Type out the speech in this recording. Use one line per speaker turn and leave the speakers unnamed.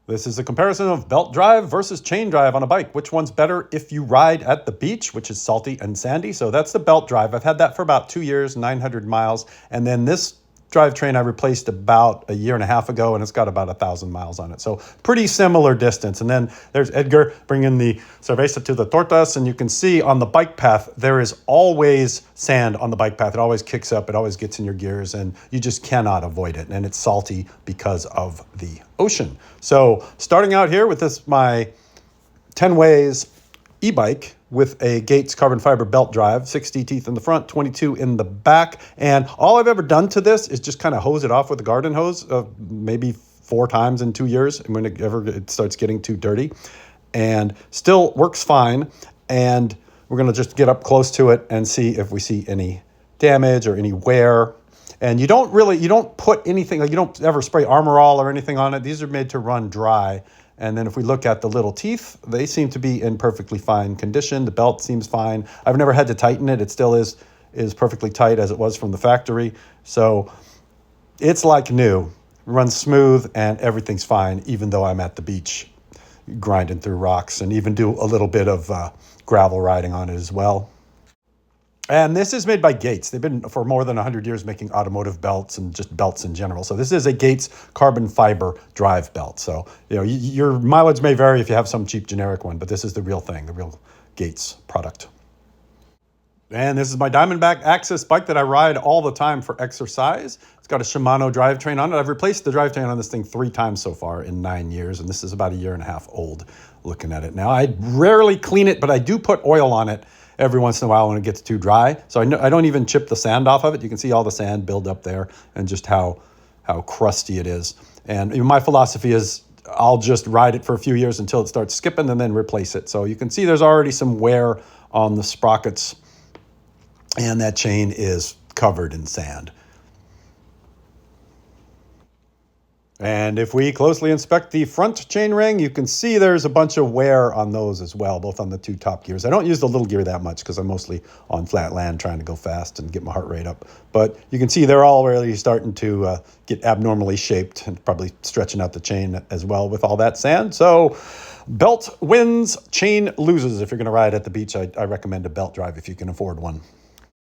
This is a comparison of belt drive versus chain drive on a bike. Which one's better if you ride at the beach, which is salty and sandy? So that's the belt drive. I've had that for about 2 years, 900 miles. And then this drivetrain I replaced about a year and a half ago, and it's got about 1,000 miles on it. So pretty similar distance. And then there's Edgar bringing the cerveza to the tortas. And you can see on the bike path, there is always sand on the bike path. It always kicks up. It always gets in your gears, and you just cannot avoid it. And it's salty because of the ocean. So starting out here with this, my 10 ways e-bike with a Gates carbon fiber belt drive, 60 teeth in the front, 22 in the back. And all I've ever done to this is just kind of hose it off with a garden hose, maybe 4 times in 2 years whenever it starts getting too dirty, and still works fine. And we're going to just get up close to it and see if we see any damage or any wear. And you don't put anything, like you don't ever spray Armor All or anything on it. These are made to run dry. And then if we look at the little teeth, they seem to be in perfectly fine condition. The belt seems fine. I've never had to tighten it. It still is perfectly tight as it was from the factory. So it's like new. It runs smooth and everything's fine, even though I'm at the beach grinding through rocks and even do a little bit of gravel riding on it as well. And this is made by Gates. They've been for more than 100 years making automotive belts and just belts in general. So this is a Gates carbon fiber drive belt. So, your mileage may vary if you have some cheap generic one, but this is the real thing, the real Gates product. And this is my Diamondback Axis bike that I ride all the time for exercise. It's got a Shimano drivetrain on it. I've replaced the drivetrain on this thing 3 times so far in 9 years, and this is about 1.5 years old looking at it now. I rarely clean it, but I do put oil on it every once in a while when it gets too dry. So I don't even chip the sand off of it. You can see all the sand build up there and just how crusty it is. And my philosophy is I'll just ride it for a few years until it starts skipping and then replace it. So you can see there's already some wear on the sprockets, and that chain is covered in sand. And if we closely inspect the front chain ring, you can see there's a bunch of wear on those as well, both on the 2 top gears. I don't use the little gear that much because I'm mostly on flat land trying to go fast and get my heart rate up. But you can see they're all really starting to get abnormally shaped and probably stretching out the chain as well with all that sand. So belt wins, chain loses. If you're going to ride at the beach, I recommend a belt drive if you can afford one.